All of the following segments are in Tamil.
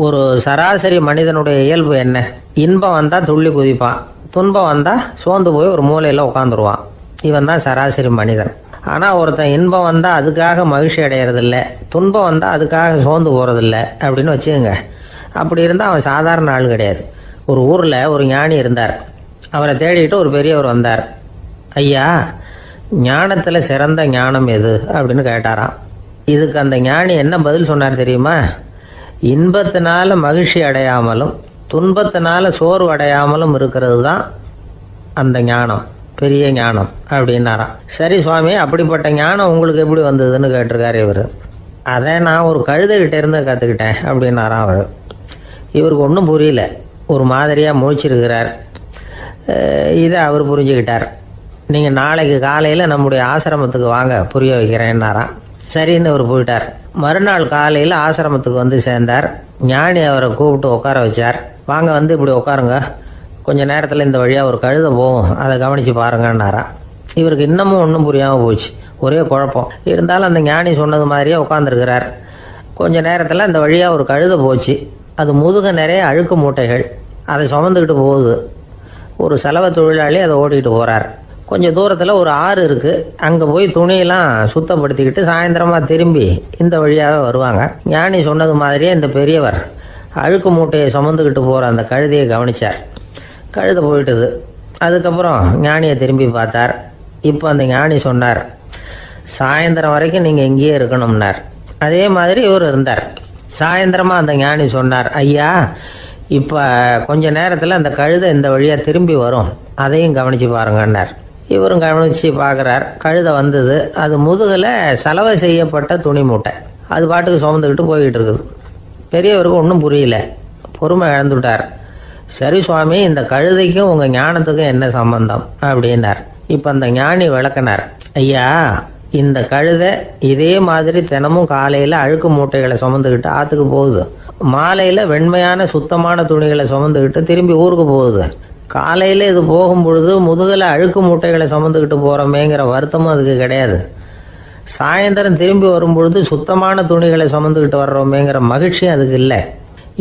ஒரு சராசரி மனிதனுடைய இயல்பு என்ன? இன்பம் வந்தால் துள்ளி குதிப்பான், துன்பம் வந்தால் சோர்ந்து போய் ஒரு மூலையில் உட்காந்துருவான். இவன் தான் சராசரி மனிதன். ஆனால் ஒருத்தன் இன்பம் வந்தால் அதுக்காக மகிழ்ச்சி அடையிறதில்ல, துன்பம் வந்தால் அதுக்காக சோர்ந்து போகிறதில்ல அப்படின்னு வச்சுக்கோங்க. அப்படி இருந்தால் அவன் சாதாரண ஆள் கிடையாது. ஒரு ஊரில் ஒரு ஞானி இருந்தார். அவரை தேடிட்டு ஒரு பெரியவர் வந்தார். ஐயா, ஞானத்தில் சிறந்த ஞானம் எது அப்படின்னு கேட்டாராம். இதுக்கு அந்த ஞானி என்ன பதில் சொன்னார் தெரியுமா? இன்பத்தினால மகிழ்ச்சி அடையாமலும் துன்பத்தினால சோர்வு அடையாமலும் இருக்கிறது தான் அந்த ஞானம், பெரிய ஞானம் அப்படின்னாராம். சரி சுவாமி, அப்படிப்பட்ட ஞானம் உங்களுக்கு எப்படி வந்ததுன்னு கேட்டிருக்காரு இவர். அதை நான் ஒரு கழுதைகிட்ட இருந்து கற்றுக்கிட்டேன் அப்படின்னாராம் அவர். இவருக்கு ஒன்றும் புரியல, ஒரு மாதிரியாக முழிச்சிருக்கிறார். இதை அவர் புரிஞ்சுக்கிட்டார். நீங்கள் நாளைக்கு காலையில் நம்முடைய ஆசிரமத்துக்கு வாங்க, புரிய வைக்கிறேன்னாராம். சரின்னு அவர் போயிட்டார். மறுநாள் காலையில் ஆசிரமத்துக்கு வந்து சேர்ந்தார். ஞானி அவரை கூப்பிட்டு உட்கார வச்சார். வாங்க, வந்து இப்படி உட்காருங்க, கொஞ்ச நேரத்தில் இந்த வழியாக ஒரு கழுதை போகும், அதை கவனித்து பாருங்கன்னாராம். இவருக்கு இன்னமும் ஒன்றும் புரியாமல் போச்சு, ஒரே குழப்பம். இருந்தாலும் அந்த ஞானி சொன்னது மாதிரியே உட்காந்துருக்கிறார். கொஞ்ச நேரத்தில் இந்த வழியாக ஒரு கழுதை போச்சு. அது முதுக நிறைய அழுக்கு மூட்டைகள், அதை சுமந்துக்கிட்டு போகுது. ஒரு செலவு தொழிலாளி அதை ஓட்டிகிட்டு போகிறார். கொஞ்சம் தூரத்தில் ஒரு ஆறு இருக்குது. அங்கே போய் துணியெல்லாம் சுத்தப்படுத்திக்கிட்டு சாயந்தரமாக திரும்பி இந்த வழியாகவே வருவாங்க. ஞானி சொன்னது மாதிரியே இந்த பெரியவர் அழுக்கு மூட்டையை சுமந்துக்கிட்டு போகிற அந்த கழுதையை கவனித்தார். கழுதை போயிட்டுது. அதுக்கப்புறம் ஞானியை திரும்பி பார்த்தார். இப்போ அந்த ஞானி சொன்னார், சாயந்தரம் வரைக்கும் நீங்கள் இங்கேயே இருக்கணும்னார். அதே மாதிரி இவர் இருந்தார். சாயந்தரமாக அந்த ஞானி சொன்னார், ஐயா, இப்போ கொஞ்ச நேரத்தில் அந்த கழுதை இந்த வழியாக திரும்பி வரும், அதையும் கவனித்து பாருங்கன்னார். இவரும் கவனித்து பார்க்குறார். கழுதை வந்தது. அது முதுகில் சலவை செய்யப்பட்ட துணி மூட்டை, அது பாட்டுக்கு சுமந்துக்கிட்டு போய்கிட்டு இருக்குது. பெரியவருக்கு ஒன்றும் புரியல, பொறுமை இழந்துவிட்டார். சரி சுவாமி, இந்த கழுதைக்கும் உங்கள் ஞானத்துக்கும் என்ன சம்பந்தம் அப்படின்னார். இப்போ அந்த ஞானி விளக்கினார். ஐயா, இந்த கழுதை இதே மாதிரி தினமும் காலையில் அழுக்கு மூட்டைகளை சுமந்துக்கிட்டு ஆற்றுக்கு போகுது, மாலையில் வெண்மையான சுத்தமான துணிகளை சுமந்துக்கிட்டு திரும்பி ஊருக்கு போகுது. காலையில் இது போகும் பொழுது முதுகில் அழுக்கு மூட்டைகளை சுமந்துக்கிட்டு போகிறோமேங்கிற வருத்தமும் அதுக்கு கிடையாது. சாயந்தரம் திரும்பி வரும்பொழுது சுத்தமான துணிகளை சுமந்துக்கிட்டு வர்றோமேங்கிற மகிழ்ச்சியும் அதுக்கு இல்லை.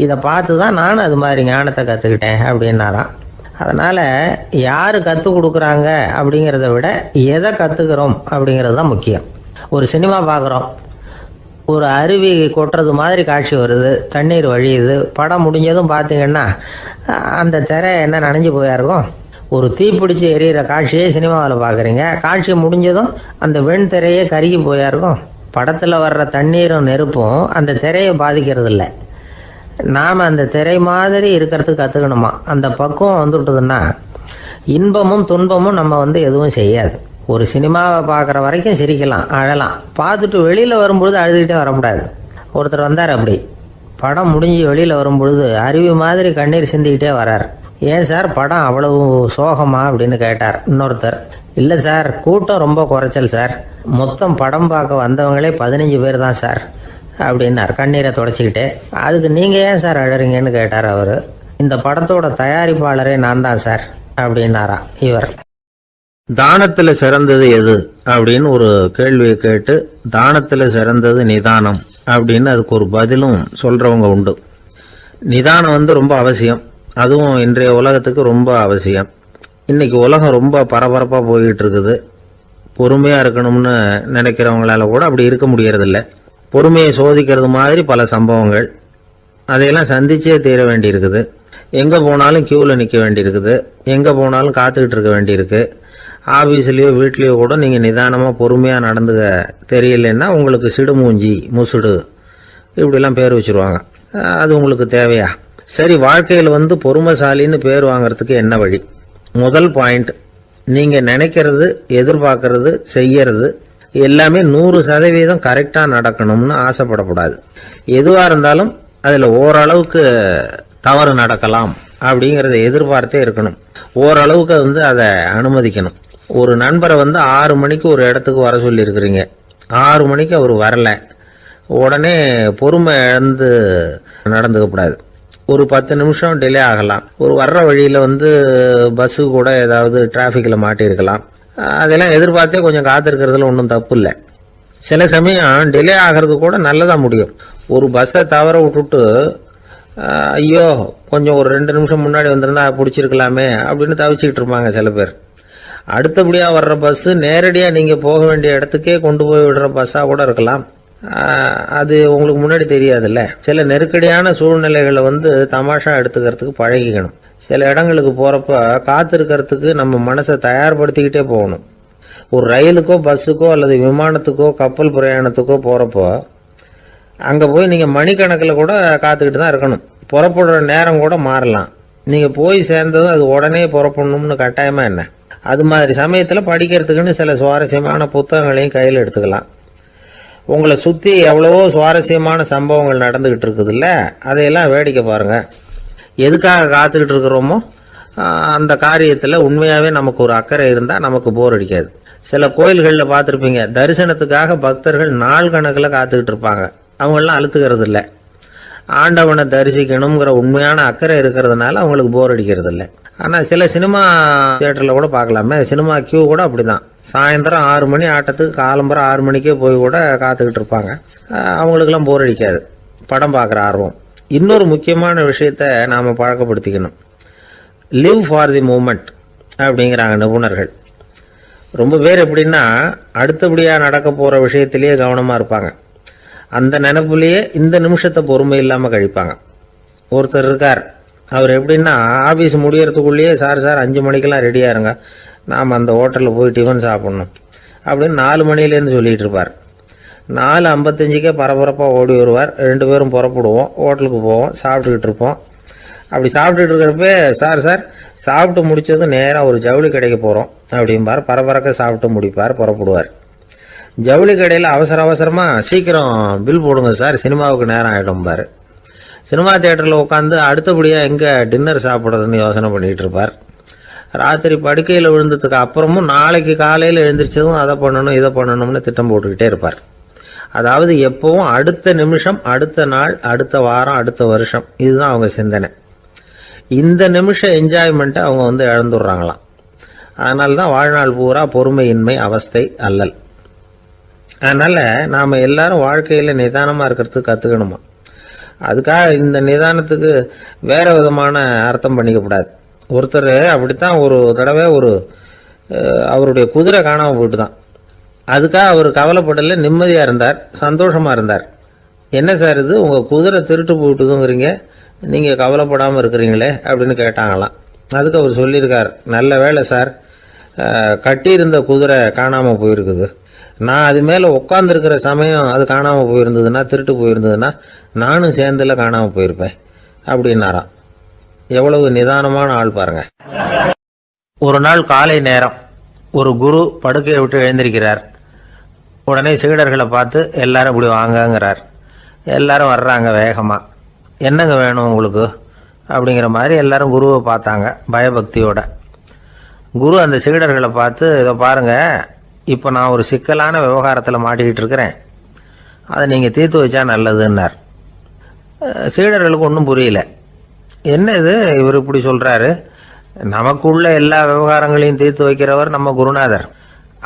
இதை பார்த்து தான் நானும் அது மாதிரி ஞானத்தை கற்றுக்கிட்டேன் அப்படின்னாராம். அதனால் யார் கற்றுக் கொடுக்குறாங்க அப்படிங்கிறத விட எதை கற்றுக்கிறோம் அப்படிங்கிறது தான் முக்கியம். ஒரு சினிமா பார்க்குறோம், ஒரு அருவி கொட்டுறது மாதிரி காட்சி வருது, தண்ணீர் வழியுது. படம் முடிஞ்சதும் பார்த்தீங்கன்னா அந்த திரை என்ன நனைஞ்சு போயாருக்கும். ஒரு தீப்பிடிச்சு எரியிற காட்சியே சினிமாவில் பார்க்குறீங்க, காட்சி முடிஞ்சதும் அந்த வெண் திரையே கருகி போயாருக்கும். படத்தில் வர்ற தண்ணீரும் நெருப்பும் அந்த திரையை பாதிக்கிறது இல்லை. நாம் அந்த திரை மாதிரி இருக்கிறதுக்கு கற்றுக்கணுமா. அந்த பக்குவம் வந்துவிட்டதுன்னா இன்பமும் துன்பமும் நம்ம எதுவும் செய்யாது. ஒரு சினிமாவை பார்க்குற வரைக்கும் சிரிக்கலாம், அழலாம். பார்த்துட்டு வெளியில் வரும்பொழுது அழுதுகிட்டே வரக்கூடாது. ஒருத்தர் வந்தார், அப்படி படம் முடிஞ்சு வெளியில் வரும்பொழுது அருவி மாதிரி கண்ணீர் சிந்திக்கிட்டே வரார். ஏன் சார், படம் அவ்வளவு சோகமா அப்படின்னு கேட்டார். இன்னொருத்தர், இல்லை சார், கூட்டம் ரொம்ப குறைச்சல் சார், மொத்தம் படம் பார்க்க வந்தவங்களே 15 பேர் தான் சார் அப்படின்னார் கண்ணீரை தொடச்சிக்கிட்டே. அதுக்கு நீங்கள் ஏன் சார் அழறீங்கன்னு கேட்டார் அவர். இந்த படத்தோட தயாரிப்பாளரே நான் தான் சார் அப்படின்னாரா இவர். தானத்தில் சிறந்தது எது அப்படின்னு ஒரு கேள்வியை கேட்டு, தானத்தில் சிறந்தது நிதானம் அப்படின்னு அதுக்கு ஒரு பதிலும் சொல்கிறவங்க உண்டு. நிதானம் ரொம்ப அவசியம், அதுவும் இன்றைய உலகத்துக்கு ரொம்ப அவசியம். இன்னைக்கு உலகம் ரொம்ப பரபரப்பாக போய்கிட்டு இருக்குது. பொறுமையாக இருக்கணும்னு நினைக்கிறவங்களால கூட அப்படி இருக்க முடியறதில்ல. பொறுமையை சோதிக்கிறது மாதிரி பல சம்பவங்கள், அதையெல்லாம் சந்திச்சே தீர வேண்டியிருக்குது. எங்கே போனாலும் க்யூவில் நிற்க வேண்டியிருக்குது, எங்கே போனாலும் காத்துக்கிட்டு இருக்க வேண்டியிருக்கு. ஆஃபீஸ்லேயோ வீட்லேயோ கூட நீங்கள் நிதானமாக பொறுமையாக நடந்துக்க தெரியலன்னா உங்களுக்கு சிடுமூஞ்சி, முசுடு இப்படிலாம் பேர் வச்சுருவாங்க. அது உங்களுக்கு தேவையா? சரி, வாழ்க்கையில் பொறுமைசாலின்னு பேர் வாங்கிறதுக்கு என்ன வழி? முதல் பாயிண்ட், நீங்கள் நினைக்கிறது, எதிர்பார்க்கறது, செய்யறது எல்லாமே 100% கரெக்டாக நடக்கணும்னு ஆசைப்படக்கூடாது. எதுவாக இருந்தாலும் அதில் ஓரளவுக்கு தவறு நடக்கலாம் அப்படிங்கிறத எதிர்பார்த்தே இருக்கணும். ஓரளவுக்கு அதை அனுமதிக்கணும். ஒரு நண்பரை 6 மணிக்கு ஒரு இடத்துக்கு வர சொல்லியிருக்கிறீங்க, 6 மணிக்கு அவர் வரல, உடனே பொறுமை இழந்து நடந்துக்கக்கூடாது. ஒரு 10 நிமிஷம் டிலே ஆகலாம். ஒரு வர்ற வழியில் பஸ்ஸு கூட ஏதாவது டிராஃபிக்கில் மாட்டியிருக்கலாம். அதெல்லாம் எதிர்பார்த்தே கொஞ்சம் காத்திருக்கிறதுல ஒன்றும் தப்பு இல்லை. சில சமயம் டிலே ஆகிறது கூட நல்லதாக முடியும். ஒரு பஸ்ஸை தவற விட்டுட்டு ஐயோ கொஞ்சம் ஒரு 2 நிமிஷம் முன்னாடி வந்திருந்தா பிடிச்சிருக்கலாமே அப்படின்னு தவிச்சுக்கிட்டு இருப்பாங்க சில பேர். அடுத்தபடியாக வர்ற பஸ்ஸு நேரடியாக நீங்கள் போக வேண்டிய இடத்துக்கே கொண்டு போய் விடுற பஸ்ஸாக கூட இருக்கலாம். அது உங்களுக்கு முன்னாடி தெரியாதுல்ல. சில நெருக்கடியான சூழ்நிலைகளை தமாஷா எடுத்துக்கிறதுக்கு பழகிக்கணும். சில இடங்களுக்கு போகிறப்ப காத்திருக்கிறதுக்கு நம்ம மனசை தயார்படுத்திக்கிட்டே போகணும். ஒரு ரயிலுக்கோ பஸ்ஸுக்கோ அல்லது விமானத்துக்கோ கப்பல் பிரயாணத்துக்கோ போகிறப்போ அங்கே போய் நீங்கள் மணிக்கணக்கில் கூட காத்துக்கிட்டு தான் இருக்கணும். புறப்படுற நேரம் கூட மாறலாம். நீங்கள் போய் சேர்ந்ததும் அது உடனே புறப்படணும்னு கட்டாயமாக என்ன? அது மாதிரி சமயத்தில் படிக்கிறதுக்குன்னு சில சுவாரஸ்யமான புத்தகங்களையும் கையில் எடுத்துக்கலாம். உங்களை சுற்றி எவ்வளவோ சுவாரஸ்யமான சம்பவங்கள் நடந்துக்கிட்டு இருக்குதுல்ல, அதையெல்லாம் வேடிக்கை பாருங்கள். எதுக்காக காத்துக்கிட்டு இருக்கிறோமோ அந்த காரியத்தில் உண்மையாகவே நமக்கு ஒரு அக்கறை இருந்தால் நமக்கு போர் அடிக்காது. சில கோயில்களில் பார்த்துருப்பீங்க, தரிசனத்துக்காக பக்தர்கள் நாள் கணக்கில் காத்துக்கிட்டு இருப்பாங்க. அவங்களெலாம் அழுத்துக்கிறது இல்லை. ஆண்டவனை தரிசிக்கணுங்கிற உண்மையான அக்கறை இருக்கிறதுனால அவங்களுக்கு போர் அடிக்கிறது இல்லை. ஆனால் சில சினிமா தியேட்டரில் கூட பார்க்கலாமே, சினிமா கியூ கூட அப்படி தான். சாயந்தரம் 6 மணி ஆட்டத்துக்கு காலம்பரம் 6 மணிக்கே போய் கூட காத்துக்கிட்டு இருப்பாங்க. அவங்களுக்கெல்லாம் போர் அடிக்காது, படம் பார்க்குற ஆர்வம். இன்னொரு முக்கியமான விஷயத்தை நாம் பழக்கப்படுத்திக்கணும். லிவ் ஃபார் தி மூமெண்ட் அப்படிங்கிறாங்க நிபுணர்கள். ரொம்ப பேர் எப்படின்னா அடுத்தபடியாக நடக்க போகிற விஷயத்திலேயே கவனமாக இருப்பாங்க. அந்த நினைப்புலேயே இந்த நிமிஷத்தை பொறுமை இல்லாமல் கழிப்பாங்க. ஒருத்தர் இருக்கார், அவர் எப்படின்னா ஆஃபீஸ் முடியறதுக்குள்ளேயே சார் 5 மணிக்கெல்லாம் ரெடியாக இருங்க, நாம் அந்த ஹோட்டலில் போய் டிஃபன் சாப்பிட்ணும் அப்படின்னு 4 மணிலேருந்து சொல்லிகிட்டு இருப்பார். 4:55க்கே பரபரப்பாக ஓடி வருவார். 2 பேரும் புறப்படுவோம், ஹோட்டலுக்கு போவோம், சாப்பிட்டுக்கிட்டு இருப்போம். அப்படி சாப்பிட்டுட்டு இருக்கிறப்ப சார் சாப்பிட்டு முடித்ததும் நேராக ஒரு ஜவுளி கடைக்கு போகிறோம் அப்படிம்பார். பரபரக்க சாப்பிட்டு முடிப்பார், புறப்படுவார். ஜவுளி கடையில் அவசரமாக சீக்கிரம் பில் போடுங்க சார், சினிமாவுக்கு நேரம் ஆகிடும்பார். சினிமா தியேட்டரில் உட்காந்து அடுத்தபடியாக எங்கே டின்னர் சாப்பிட்றதுன்னு யோசனை பண்ணிகிட்டு இருப்பார். ராத்திரி படுக்கையில் விழுந்ததுக்கு அப்புறமும் நாளைக்கு காலையில் எழுந்திரிச்சதும் அதை பண்ணணும் இதை பண்ணணும்னு திட்டம் போட்டுக்கிட்டே இருப்பார். அதாவது எப்பவும் அடுத்த நிமிஷம், அடுத்த நாள், அடுத்த வாரம், அடுத்த வருஷம், இதுதான் அவங்க சிந்தனை. இந்த நிமிஷம் என்ஜாய்மெண்ட்டை அவங்க இழந்துடுறாங்களாம். அதனால தான் வாழ்நாள் பூரா பொறுமையின்மை, அவஸ்தை, அல்லல். அதனால் நாம் எல்லாரும் வாழ்க்கையில் நிதானமாக இருக்கிறதுக்கு கற்றுக்கணுமா. அதுக்காக இந்த நிதானத்துக்கு வேறு விதமான அர்த்தம் பண்ணிக்கக்கூடாது. ஒருத்தர் அப்படித்தான் ஒரு தடவை அவருடைய குதிரை காணாமல் போயிட்டு தான். அதுக்காக அவர் கவலைப்படலை, நிம்மதியாக இருந்தார், சந்தோஷமாக இருந்தார். என்ன சார் இது, உங்கள் குதிரை திருட்டு போயிட்டுதுங்கிறீங்க, நீங்கள் கவலைப்படாமல் இருக்கிறீங்களே அப்படின்னு கேட்டாங்களாம். அதுக்கு அவர் சொல்லியிருக்கார், நல்ல வேலை சார், கட்டியிருந்த குதிரை காணாமல் போயிருக்குது. நான் அது மேலே உட்காந்துருக்கிற சமயம் அது காணாமல் போயிருந்ததுன்னா, திருட்டு போயிருந்ததுன்னா நானும் சேர்ந்துல காணாமல் போயிருப்பேன் அப்படின்னாராம். எவ்வளவு நிதானமான ஆள் பாருங்க. ஒரு நாள் காலை நேரம் ஒரு குரு படுக்கையை விட்டு எழுந்திருக்கிறார். உடனே சீடர்களை பார்த்து எல்லாரும் இப்படி வாங்கங்கிறார். எல்லாரும் வர்றாங்க வேகமாக. என்னங்க வேணும் உங்களுக்கு அப்படிங்கிற மாதிரி எல்லாரும் குருவை பார்த்தாங்க பயபக்தியோட. குரு அந்த சீடர்களை பார்த்து, இதை பாருங்க, இப்போ நான் ஒரு சிக்கலான விவகாரத்தில் மாட்டிக்கிட்டு இருக்கிறேன், அதை நீங்கள் தீர்த்து வச்சா நல்லதுன்னார். சீடர்களுக்கு ஒன்றும் புரியல. என்ன இது, இவர் இப்படி சொல்கிறாரு, நமக்குள்ள எல்லா விவகாரங்களையும் தீர்த்து வைக்கிறவர் நம்ம குருநாதர்,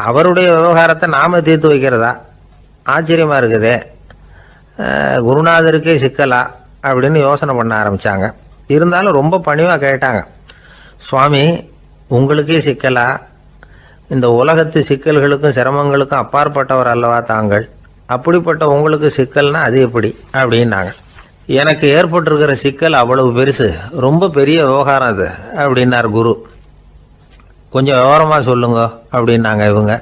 அவருடைய விவகாரத்தை நாம் தீர்த்து வைக்கிறதா, ஆச்சரியமாக இருக்குதே, குருநாதருக்கே சிக்கலா அப்படின்னு யோசனை பண்ண ஆரம்பித்தாங்க. இருந்தாலும் ரொம்ப பணிவாக கேட்டாங்க, சுவாமி உங்களுக்கே சிக்கலா, இந்த உலகத்து சிக்கல்களுக்கும் சிரமங்களுக்கும் அப்பாற்பட்டவர் அல்லவா தாங்கள், அப்படிப்பட்ட உங்களுக்கு சிக்கல்னா அது எப்படி அப்படின்னாங்க. எனக்கு ஏற்பட்டிருக்கிற சிக்கல் அவ்வளவு பெருசு, ரொம்ப பெரிய விவகாரம் அது அப்படின்னார் குரு. கொஞ்சம் விவரமாக சொல்லுங்க அப்படின்னாங்க இவங்க.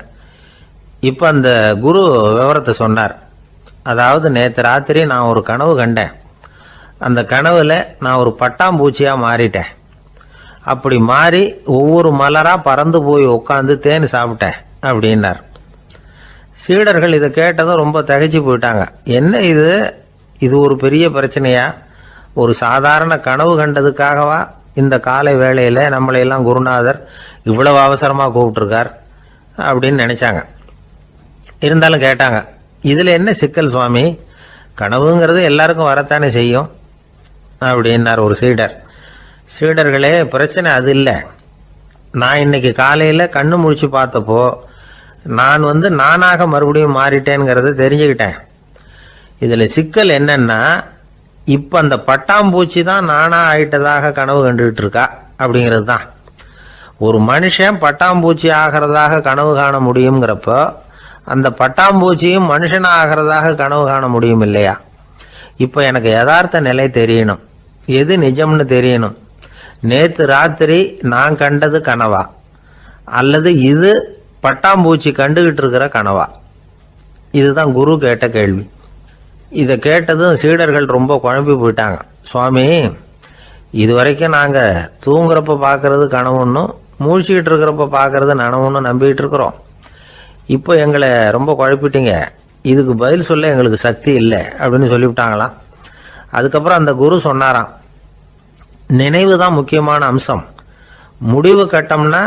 இப்போ அந்த குரு விவரத்தை சொன்னார். அதாவது நேற்று ராத்திரி நான் ஒரு கனவு கண்டேன். அந்த கனவுல நான் ஒரு பட்டாம்பூச்சியாக மாறிட்டேன். அப்படி மாறி ஒவ்வொரு மலராக பறந்து போய் உட்காந்து தேன் சாப்பிட்டேன் அப்படின்னார். சீடர்கள் இதை கேட்டதும் ரொம்ப திகைச்சு போயிட்டாங்க. என்ன இது ஒரு பெரிய பிரச்சனையா, ஒரு சாதாரண கனவு கண்டதுக்காகவா இந்த காலை வேளையில் நம்மளையெல்லாம் குருநாதர் இவ்வளவு அவசரமாக கூப்பிட்டுருக்கார் அப்படின்னு நினச்சாங்க. இருந்தாலும் கேட்டாங்க, இதில் என்ன சிக்கல் சுவாமி, கனவுங்கிறது எல்லாருக்கும் வரத்தானே செய்யும் அப்படின்னார் ஒரு சீடர். சீடர்களே, பிரச்சனை அது இல்லை. நான் இன்னைக்கு காலையில் கண்ணு முழிச்சு பார்த்தப்போ நான் நானாக மறுபடியும் மாறிட்டேங்கிறத தெரிஞ்சுக்கிட்டேன். இதில் சிக்கல் என்னன்னா, இப்போ அந்த பட்டாம்பூச்சி தான் நானா ஆயிட்டதாக கனவு கண்டுகிட்டு இருக்கா அப்படிங்கிறது தான். ஒரு மனுஷன் பட்டாம்பூச்சி ஆகிறதாக கனவு காண முடியுங்கிறப்போ அந்த பட்டாம்பூச்சியும் மனுஷன் ஆகிறதாக கனவு காண முடியும் இல்லையா? இப்போ எனக்கு யதார்த்த நிலை தெரியணும், எது நிஜம்னு தெரியணும். நேற்று ராத்திரி நான் கண்டது கனவா, அல்லது இது பட்டாம்பூச்சி கண்டுகிட்டு இருக்கிற கனவா? இதுதான் குரு கேட்ட கேள்வி. இதை கேட்டதும் சீடர்கள் ரொம்ப குழம்பி போயிட்டாங்க. சுவாமி, இது வரைக்கும் நாங்கள் தூங்குறப்ப பார்க்கறது கனவுன்னும் மூழ்கிட்டு இருக்கிறப்ப பார்க்கறது நனவுன்னு நம்பிக்கிட்டு இருக்கிறோம். இப்போ எங்களை ரொம்ப குழப்பிட்டீங்க, இதுக்கு பதில் சொல்ல எங்களுக்கு சக்தி இல்லை அப்படின்னு சொல்லிவிட்டாங்களாம். அதுக்கப்புறம் அந்த குரு சொன்னாராம், நினைவு தான் முக்கியமான அம்சம். முடிவு கட்டம்னா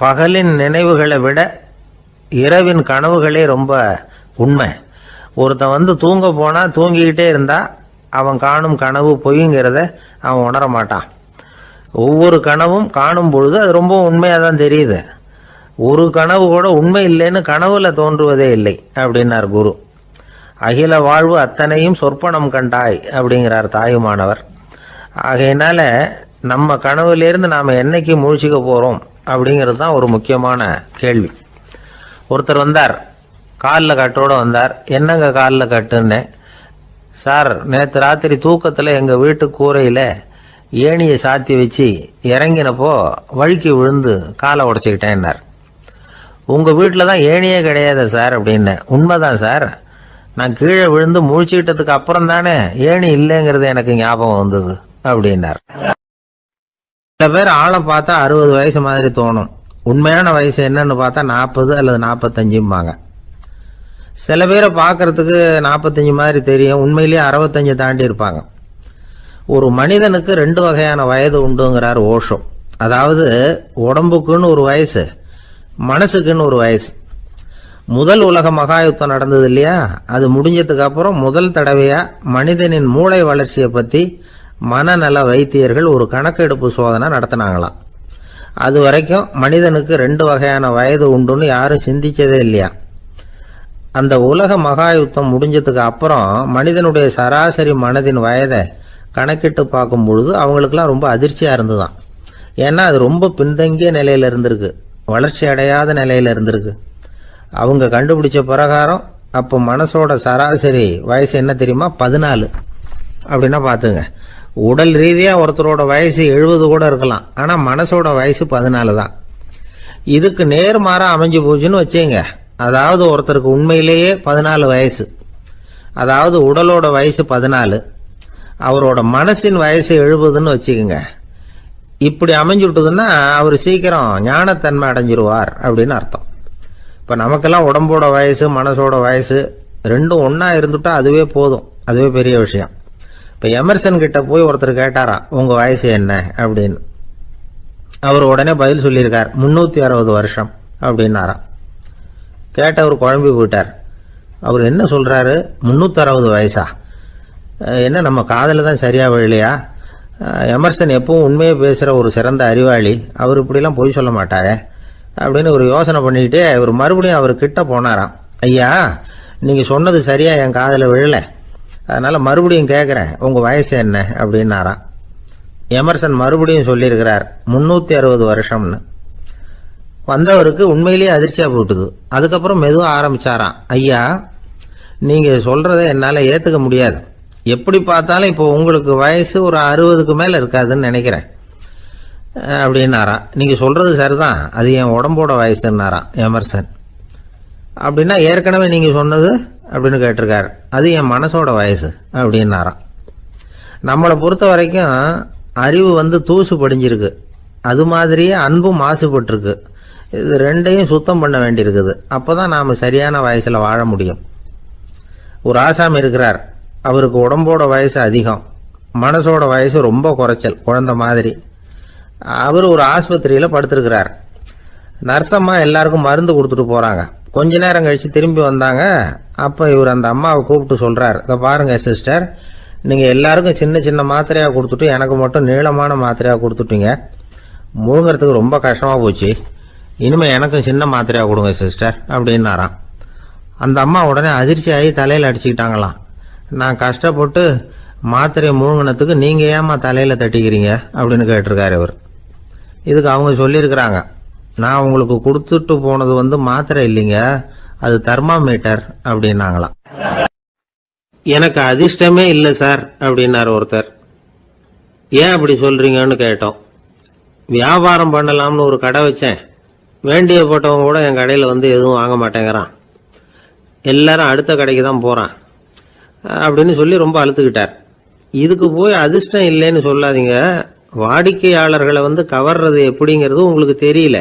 பகலின் நினைவுகளை விட இரவின் கனவுகளே ரொம்ப உண்மை. ஒருத்தன் தூங்க போனால் தூங்கிக்கிட்டே இருந்தால் அவன் காணும் கனவு பொய்ங்கிறத அவன் உணர மாட்டான். ஒவ்வொரு கனவும் காணும் பொழுது அது ரொம்ப உண்மையாக தான் தெரியுது. ஒரு கனவு கூட உண்மை இல்லைன்னு கனவுல தோன்றுவதே இல்லை அப்படின்னார் குரு. அகில வாழ்வு அத்தனையும் சொற்பனம் கண்டாய் அப்படிங்கிறார் தாயுமானவர். ஆகையினால நம்ம கனவுலேருந்து நாம் என்னைக்கு முழிச்சிக்க போகிறோம் அப்படிங்கிறது தான் ஒரு முக்கியமான கேள்வி. ஒருத்தர் வந்தார், காலில் கட்டோடு வந்தார். என்னங்க காலில் கட்டுன்னு? சார், நேற்று ராத்திரி தூக்கத்தில் எங்கள் வீட்டு கூரையில் ஏணியை சாத்தி வச்சு இறங்கினப்போ வழுக்கி விழுந்து காலை உடச்சிக்கிட்டேன்னார். உங்கள் வீட்டில் தான் ஏணியே கிடையாது சார் அப்படின்னு. உண்மைதான் சார், நான் கீழே விழுந்து முழிச்சுக்கிட்டதுக்கு அப்புறம் தானே ஏணி இல்லைங்கிறது எனக்கு ஞாபகம் வந்தது அப்படின்னார். சில பேர் ஆளை பார்த்தா 60 வயசு மாதிரி தோணும், உண்மையான வயசு என்னன்னு பார்த்தா 40 அல்லது 45. சில பேரை பார்க்கறதுக்கு 45 மாதிரி தெரியும், உண்மையிலேயே 65 தாண்டி இருப்பாங்க. ஒரு மனிதனுக்கு 2 வகையான வயது உண்டுங்கிறார் ஓஷோ. அதாவது உடம்புக்குன்னு ஒரு வயசு, மனசுக்குன்னு ஒரு வயசு. முதல் உலக மகாயுத்தம் நடந்தது இல்லையா, அது முடிஞ்சதுக்கு அப்புறம் முதல் தடவையா மனிதனின் மூளை வளர்ச்சியை பற்றி மனநல வைத்தியர்கள் ஒரு கணக்கெடுப்பு சோதனை நடத்தினாங்களாம். அது வரைக்கும் மனிதனுக்கு 2 வகையான வயது உண்டுன்னு யாரும் சிந்திச்சதே இல்லையா. அந்த உலக மகாயுத்தம் முடிஞ்சதுக்கு அப்புறம் மனிதனுடைய சராசரி மனதின் வயதை கணக்கிட்டு பார்க்கும் பொழுது அவங்களுக்கெல்லாம் ரொம்ப அதிர்ச்சியாக இருந்துதான். ஏன்னா அது ரொம்ப பின்தங்கிய நிலையில் இருந்திருக்கு, வளர்ச்சி அடையாத நிலையில் இருந்திருக்கு. அவங்க கண்டுபிடிச்ச பிரகாரம் அப்போ மனசோட சராசரி வயசு என்ன தெரியுமா? 14. அப்படின்னா பார்த்துங்க, உடல் ரீதியாக ஒருத்தரோட வயசு 70 கூட இருக்கலாம், ஆனால் மனசோட வயசு 14 தான். இதுக்கு நேர்மாறாக அமைஞ்சு போச்சுன்னு வச்சுங்க. அதாவது ஒருத்தருக்கு உண்மையிலேயே 14 வயசு, அதாவது உடலோட வயசு 14, அவரோட மனசின் வயசு 70ன்னு வச்சுக்கோங்க. இப்படி அமைஞ்சுட்டுதுன்னா அவர் சீக்கிரம் ஞானத்தன்மை அடைஞ்சிருவார் அப்படின்னு அர்த்தம். இப்போ நமக்கெல்லாம் உடம்போட வயசு மனசோட வயசு ரெண்டும் ஒன்றா இருந்துட்டா அதுவே போதும், அதுவே பெரிய விஷயம். இப்போ எமர்சன் கிட்ட போய் ஒருத்தர் கேட்டாராம், உங்கள் வயசு என்ன அப்படின்னு. அவர் உடனே பதில் சொல்லியிருக்கார், 360 வருஷம் அப்படின்னாராம். கேட்டவர் குழம்பி போயிட்டார். அவர் என்ன சொல்கிறாரு, 360 வயசா? என்ன நம்ம காதில் தான் சரியாக விழலையா? எமர்சன் எப்பவும் உண்மையை பேசுகிற ஒரு சிறந்த அறிவாளி, அவர் இப்படிலாம் பொய் சொல்ல மாட்டாரே அப்படின்னு ஒரு யோசனை பண்ணிக்கிட்டே இவர் மறுபடியும் அவர் கிட்ட போனாராம். ஐயா, நீங்கள் சொன்னது சரியாக என் காதில் விழலை, அதனால் மறுபடியும் கேட்குறேன், உங்கள் வயசு என்ன அப்படின்னாராம். எமர்சன் மறுபடியும் சொல்லியிருக்கிறார், 360 வருஷம்னு. வந்தவருக்கு உண்மையிலேயே அதிர்ச்சியாக போட்டுது. அதுக்கப்புறம் மெதுவாக ஆரம்பிச்சாராம், ஐயா, நீங்கள் சொல்கிறத என்னால் ஏற்றுக்க முடியாது. எப்படி பார்த்தாலும் இப்போ உங்களுக்கு வயசு ஒரு 60க்கு மேலே இருக்காதுன்னு நினைக்கிறேன் அப்படின்னாராம். நீங்கள் சொல்கிறது சரிதான், அது என் உடம்போட வயசுன்னாராம் எமர்சன். அப்படின்னா ஏற்கனவே நீங்கள் சொன்னது அப்படின்னு கேட்டிருக்காரு, அது என் மனசோட வயசு அப்படின்னாராம். நம்மளை பொறுத்த வரைக்கும் அறிவு தூசு படிஞ்சிருக்கு, அது மாதிரியே அன்பும் மாசுபட்டிருக்கு. இது ரெண்டையும் சுத்தம் பண்ண வேண்டியிருக்குது. அப்போ தான் நாம் சரியான வயசில் வாழ முடியும். ஒரு ஆசாமி இருக்கிறார், அவருக்கு உடம்போட வயசு அதிகம், மனசோட வயசு ரொம்ப குறைச்சல், குழந்தை மாதிரி. அவர் ஒரு ஆஸ்பத்திரியில் படுத்திருக்கிறார். நர்சம்மா எல்லாருக்கும் மருந்து கொடுத்துட்டு போகிறாங்க. கொஞ்ச நேரம் கழித்து திரும்பி வந்தாங்க. அப்போ இவர் அந்த அம்மாவை கூப்பிட்டு சொல்கிறார், இதை பாருங்கள் சிஸ்டர், நீங்கள் எல்லாருக்கும் சின்ன சின்ன மாத்திரையாக கொடுத்துட்டு எனக்கு மட்டும் நீளமான மாத்திரையாக கொடுத்துட்டீங்க. முழுங்கிறதுக்கு ரொம்ப கஷ்டமாக போச்சு. இனிமேல் எனக்கும் சின்ன மாத்திரையாக கொடுங்க சிஸ்டர் அப்படின்னாராம். அந்த அம்மா உடனே அதிர்ச்சி ஆகி தலையில் அடிச்சுக்கிட்டாங்களாம். நான் கஷ்டப்பட்டு மாத்திரையை மூழ்கினத்துக்கு நீங்க ஏமா தலையில தட்டிக்கிறீங்க அப்படின்னு கேட்டிருக்காரு இவர். இதுக்கு அவங்க சொல்லியிருக்கிறாங்க, நான் உங்களுக்கு கொடுத்துட்டு போனது மாத்திரை இல்லைங்க, அது தெர்மாமீட்டர் அப்படின்னாங்களாம். எனக்கு அதிர்ஷ்டமே இல்லை சார் அப்படின்னாரு ஒருத்தர். ஏன் அப்படி சொல்றீங்கன்னு கேட்டோம். வியாபாரம் பண்ணலாம்னு ஒரு கடை வச்சேன், வேண்டிய போட்டவங்க கூட என் கடையில் எதுவும் வாங்க மாட்டேங்கிறான், எல்லாரும் அடுத்த கடைக்கு தான் போறான் அப்படின்னு சொல்லி ரொம்ப அழுத்துக்கிட்டார். இதுக்கு போய் அதிர்ஷ்டம் இல்லைன்னு சொல்லாதீங்க, வாடிக்கையாளர்களை கவர்றது எப்படிங்கிறது உங்களுக்கு தெரியல,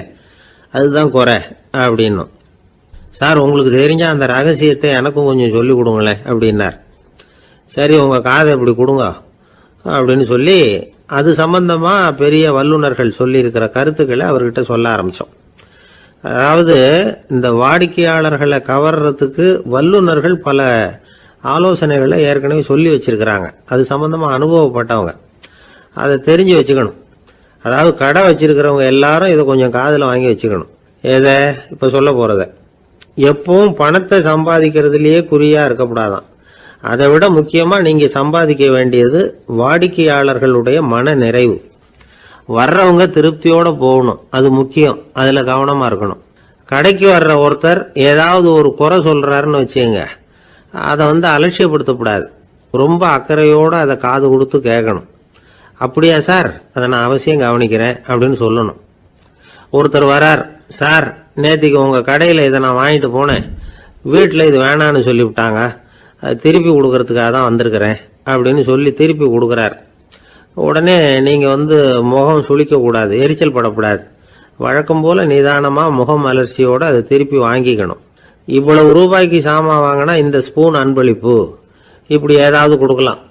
அதுதான் குறை அப்படின்னும். சார் உங்களுக்கு தெரிஞ்ச அந்த ரகசியத்தை எனக்கும் கொஞ்சம் சொல்லி கொடுங்களேன் அப்படின்னார். சரி உங்க காதை இப்படி கொடுங்க அப்படின்னு சொல்லி அது சம்பந்தமா பெரிய வல்லுநர்கள் சொல்லி இருக்கிற கருத்துக்களை அவர்கிட்ட சொல்ல ஆரம்பிச்சோம். அதாவது இந்த வாடிக்கையாளர்களை கவர்றதுக்கு வல்லுநர்கள் பல ஆலோசனைகளை ஏற்கனவே சொல்லி வச்சிருக்கிறாங்க, அது சம்பந்தமா அனுபவப்பட்டவங்க, அதை தெரிஞ்சு வச்சுக்கணும். அதாவது கடை வச்சிருக்கிறவங்க எல்லாரும் இதை கொஞ்சம் காதில் வாங்கி வச்சுக்கணும். எதை இப்ப சொல்ல போறத, எப்பவும் பணத்தை சம்பாதிக்கிறதுலயே குறியா இருக்கக்கூடாதான். அதை விட முக்கியமா நீங்க சம்பாதிக்க வேண்டியது வாடிக்கையாளர்களுடைய மன நிறைவு. வர்றவங்க திருப்தியோட போகணும், அது முக்கியம், அதுல கவனமா இருக்கணும். கடைக்கு வர்ற ஒருத்தர் ஏதாவது ஒரு குறை சொல்றாருன்னு வச்சுங்க, அதை அலட்சியப்படுத்தக்கூடாது, ரொம்ப அக்கறையோட அதை காது கொடுத்து கேட்கணும். அப்படியா சார், அதை நான் அவசியம் கவனிக்கிறேன் அப்படின்னு சொல்லணும். ஒருத்தர் வரார், சார் நேத்திக்கு உங்க கடையில இதை நான் வாங்கிட்டு போனேன், வீட்டில் இது வேணான்னு சொல்லிவிட்டாங்க, அது திருப்பி கொடுக்கறதுக்காக தான் வந்திருக்கிறேன் அப்படின்னு சொல்லி திருப்பி கொடுக்குறார். உடனே நீங்க முகம் சுளிக்க கூடாது, எரிச்சல் படக்கூடாது, வழக்கம் போல நிதானமா முகம் அலர்ச்சியோட அதை திருப்பி வாங்கிக்கணும். இவ்வளவு ரூபாய்க்கு சாமான் வாங்கினா இந்த ஸ்பூன் அன்பளிப்பு, இப்படி ஏதாவது கொடுக்கலாம்.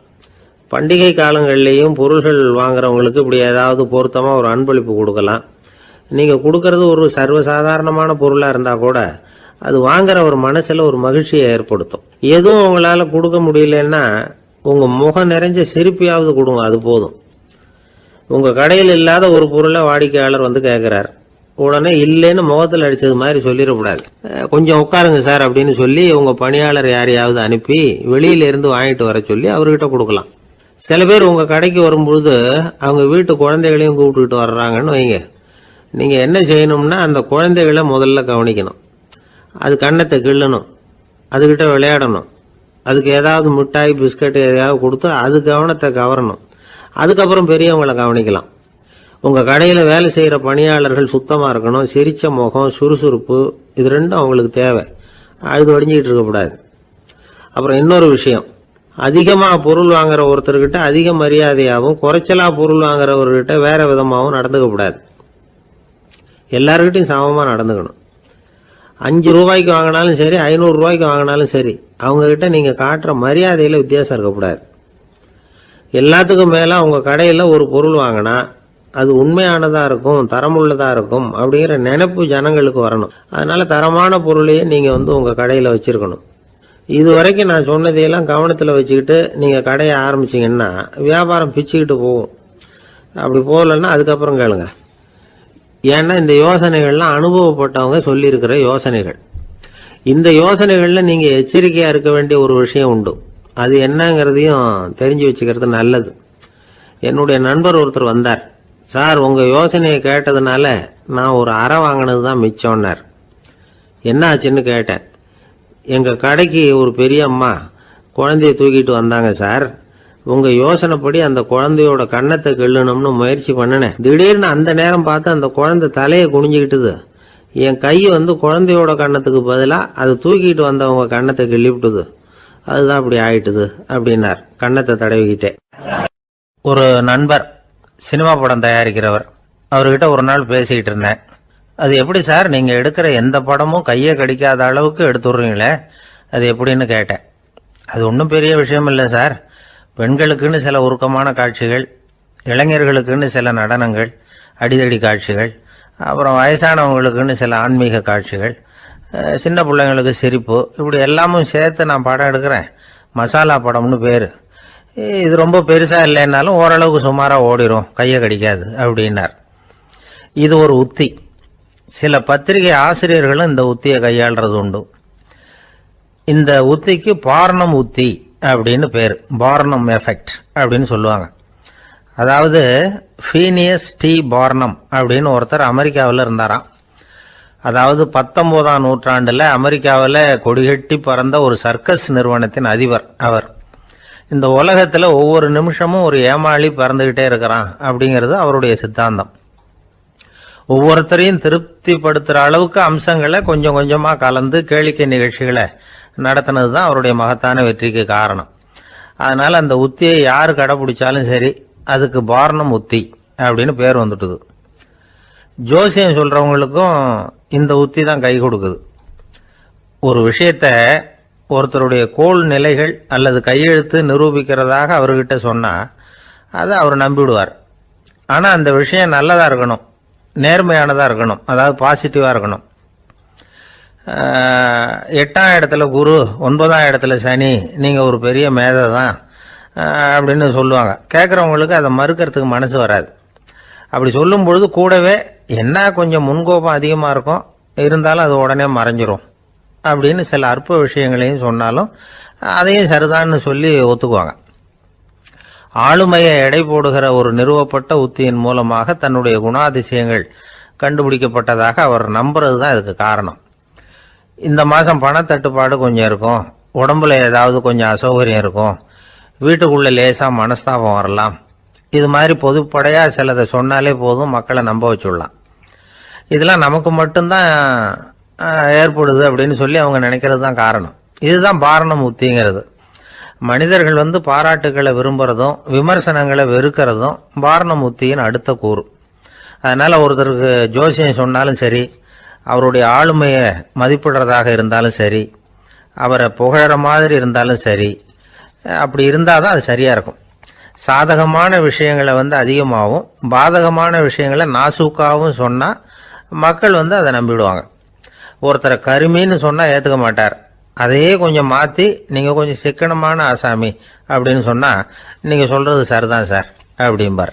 பண்டிகை காலங்கள்லேயும் பொருள்கள் வாங்குறவங்களுக்கு இப்படி ஏதாவது பொருத்தமா ஒரு அன்பளிப்பு கொடுக்கலாம். நீங்க கொடுக்கறது ஒரு சர்வசாதாரணமான பொருளா இருந்தா கூட அது வாங்குற ஒரு மனசுல ஒரு மகிழ்ச்சியை ஏற்படுத்தும். எதுவும் உங்களால கொடுக்க முடியலன்னா உங்க முகம் நிறைஞ்ச சிரிப்பையாவது கொடுங்க, அது போதும். உங்க கடையில் இல்லாத ஒரு பொருளை வாடிக்கையாளர் கேட்கிறார், உடனே இல்லைன்னு முகத்தில் அடிச்சது மாதிரி சொல்லிடக்கூடாது. கொஞ்சம் உட்காருங்க சார் அப்படின்னு சொல்லி உங்க பணியாளர் யாரையாவது அனுப்பி வெளியில இருந்து வாங்கிட்டு வர சொல்லி அவர்கிட்ட கொடுக்கலாம். சில பேர் உங்க கடைக்கு வரும்பொழுது அவங்க வீட்டு குழந்தைகளையும் கூப்பிட்டுக்கிட்டு வர்றாங்கன்னு வைங்க. நீங்க என்ன செய்யணும்னா அந்த குழந்தைகளை முதல்ல கவனிக்கணும், அது கண்ணத்தை கிள்ளணும், அதுகிட்ட விளையாடணும், அதுக்கு ஏதாவது மிட்டாய் பிஸ்கட் எதையாவது கொடுத்து அது கவனத்தை கவரணும். அதுக்கப்புறம் பெரியவங்களை கவனிக்கலாம். உங்க கடையில வேலை செய்யற பணியாளர்கள் சுத்தமா இருக்கணும், சிரிச்ச முகம், சுறுசுறுப்பு, இது ரெண்டும் அவங்களுக்கு தேவை, அழுது வடிஞ்சிக்கிட்டு இருக்கக்கூடாது. அப்புறம் இன்னொரு விஷயம், அதிகமா பொருள் வாங்குற ஒருத்தர்கிட்ட அதிக மரியாதையாகவும் குறைச்சலா பொருள் வாங்குறவர்கிட்ட வேற விதமாகவும் நடந்துக்க கூடாது. எல்லாருக்கிட்டையும் சமமா நடந்துக்கணும். 5 ரூபாய்க்கு வாங்கினாலும் சரி, 500 ரூபாய்க்கு வாங்கினாலும் சரி, அவங்க கிட்ட நீங்க காட்டுற மரியாதையில வித்தியாசம் இருக்கக்கூடாது. எல்லாத்துக்கும் மேல உங்க கடையில ஒரு பொருள் வாங்கினா அது உண்மையானதா இருக்கும், தரமுள்ளதா இருக்கும் அப்படிங்கிற நினைப்பு ஜனங்களுக்கு வரணும். அதனால தரமான பொருளையே நீங்க உங்க கடையில வச்சிருக்கணும். இது வரைக்கும் நான் சொன்னதையெல்லாம் கவனத்துல வச்சுக்கிட்டு நீங்க கடையை ஆரம்பிச்சீங்கன்னா வியாபாரம் பிச்சுக்கிட்டு போகும். அப்படி போகலன்னா அதுக்கப்புறம் கேளுங்க. ஏன்னா இந்த யோசனைகள்லாம் அனுபவப்பட்டவங்க சொல்லி இருக்கிற யோசனைகள். இந்த யோசனைகள்ல நீங்க எச்சரிக்கையா இருக்க வேண்டிய ஒரு விஷயம் உண்டு, அது என்னங்கிறதையும் தெரிஞ்சு வச்சுக்கிறது நல்லது. என்னுடைய நண்பர் ஒருத்தர் வந்தார். சார் உங்க யோசனையை கேட்டதுனால நான் ஒரு அறை வாங்கினது தான் மிச்சம்னார். என்ன ஆச்சுன்னு கேட்டேன். எங்க கடைக்கு ஒரு பெரிய அம்மா குழந்தைய தூக்கிட்டு வந்தாங்க சார், உங்க யோசனைப்படி அந்த குழந்தையோட கண்ணத்தை கிள்ளணும்னு முயற்சி பண்ணினேன். திடீர்னு அந்த நேரம் பார்த்து அந்த குழந்தை தலையை குனிஞ்சுக்கிட்டுது. என் கை குழந்தையோட கண்ணத்துக்கு பதிலா அது தூக்கிட்டு வந்தவங்க கண்ணத்தை கிள்ளிவிட்டுது, அதுதான் அப்படி ஆயிட்டுது அப்படின்னார் கண்ணத்தை தடவிக்கிட்டே. ஒரு நண்பர் சினிமா படம் தயாரிக்கிறவர், அவர்கிட்ட ஒரு நாள் பேசிக்கிட்டு இருந்தேன். அது எப்படி சார் நீங்க எடுக்கிற எந்த படமும் கையை கடிக்காத அளவுக்கு எடுத்துடுறீங்களே, அது எப்படின்னு கேட்டேன். அது ஒன்றும் பெரிய விஷயம் இல்லை சார், பெண்களுக்குன்னு சில உருக்கமான காட்சிகள், இளைஞர்களுக்குன்னு சில நடனங்கள், அடிதடி காட்சிகள், அப்புறம் வயசானவங்களுக்குன்னு சில ஆன்மீக காட்சிகள், சின்ன பிள்ளைங்களுக்கு சிரிப்பு, இப்படி எல்லாமும் சேர்த்து நான் படம் எடுக்கிறேன். மசாலா படம்னு பேர். இது ரொம்ப பெருசா இல்லைன்னாலும் ஓரளவுக்கு சுமாரா ஓடிரும், கையை கடிக்காது அப்படின்னார். இது ஒரு உத்தி. சில பத்திரிகை ஆசிரியர்களும் இந்த உத்தியை கையாளுறது உண்டு. இந்த உத்திக்கு பார்னம் உத்தி அப்படின்னு பேர். பார்னம் எஃபெக்ட் அப்படின்னு சொல்லுவாங்க. அதாவது ஃபீனியஸ் டி பார்னம் அப்படின்னு ஒருத்தர் அமெரிக்காவில் இருந்தாராம். அதாவது 19ஆம் நூற்றாண்டில் அமெரிக்காவில் கொடிகட்டி பறந்த ஒரு சர்க்கஸ் நிறுவனத்தின் அதிபர் அவர். இந்த உலகத்தில் ஒவ்வொரு நிமிஷமும் ஒரு ஏமாளி பறந்துக்கிட்டே இருக்கிறான் அப்படிங்கிறது அவருடைய சித்தாந்தம். ஒவ்வொருத்தரையும் திருப்திப்படுத்துகிற அளவுக்கு அம்சங்களை கொஞ்சம் கொஞ்சமாக கலந்து கேளிக்கை நிகழ்ச்சிகளை நடத்தினது தான் அவருடைய மகத்தான வெற்றிக்கு காரணம். அதனால் அந்த உத்தியை யார் கடைப்பிடிச்சாலும் சரி, அதுக்கு பார்னம் உத்தி அப்படின்னு பேர் வந்துட்டுது. ஜோசியம் சொல்கிறவங்களுக்கும் இந்த உத்தி தான் கை கொடுக்குது. ஒரு விஷயத்த ஒருத்தருடைய கோள் நிலைகள் அல்லது கையெழுத்து நிரூபிக்கிறதாக அவர்கிட்ட சொன்னால் அதை அவர் நம்பிவிடுவார். ஆனால் அந்த விஷயம் நல்லதாக இருக்கணும், நேர்மையானதாக இருக்கணும், அதாவது பாசிட்டிவாக இருக்கணும். 8ஆம் இடத்துல குரு, 9ஆம் இடத்துல சனி, நீங்கள் ஒரு பெரிய மேதை தான் அப்படின்னு சொல்லுவாங்க. கேட்குறவங்களுக்கு அதை மறுக்கிறதுக்கு மனசு வராது. அப்படி சொல்லும் பொழுது கூடவே என்ன கொஞ்சம் முன்கோபம் அதிகமாக இருக்கும், இருந்தாலும் அது உடனே மறைஞ்சிரும் அப்படின்னு சில அற்ப விஷயங்களையும் சொன்னாலும் அதையும் சரிதான்னு சொல்லி ஒத்துக்குவாங்க. ஆளுமையை எடை போடுகிற ஒரு நிறுவப்பட்ட உத்தியின் மூலமாக தன்னுடைய குணாதிசயங்கள் கண்டுபிடிக்கப்பட்டதாக அவர் நம்புறது தான் இதுக்கு காரணம். இந்த மாதம் பணத்தட்டுப்பாடு கொஞ்சம் இருக்கும், உடம்புல ஏதாவது கொஞ்சம் அசௌகரியம் இருக்கும், வீட்டுக்குள்ளே லேசாக மனஸ்தாபம் வரலாம். இது மாதிரி பொதுப்படையாக சிலதை சொன்னாலே போதும், மக்களை நம்ப வச்சுடலாம். இதெல்லாம் நமக்கு மட்டும்தான் ஏற்படுது அப்படின்னு சொல்லி அவங்க நினைக்கிறது தான் காரணம். இதுதான் பார்னம் உத்திங்கிறது. மனிதர்கள் பாராட்டுக்களை விரும்புகிறதும் விமர்சனங்களை வெறுக்கிறதும் பார்னம் உத்தியின் அடுத்த கூறு. அதனால் ஒருத்தருக்கு ஜோசியம் சொன்னாலும் சரி, அவருடைய ஆளுமையை மதிப்பிடுறதாக இருந்தாலும் சரி, அவரை புகழற மாதிரி இருந்தாலும் சரி, அப்படி இருந்தால் தான் அது சரியாக இருக்கும். சாதகமான விஷயங்களை அதிகமாகவும் பாதகமான விஷயங்களை நாசூக்காகவும் சொன்னால் மக்கள் அதை நம்பிடுவாங்க. ஒருத்தரை கருமின்னு சொன்னால் ஏற்றுக்க மாட்டார். அதையே கொஞ்சம் மாற்றி நீங்கள் கொஞ்சம் சிக்கனமான ஆசாமி அப்படின்னு சொன்னால் நீங்கள் சொல்கிறது சரிதான் சார் அப்படிம்பார்.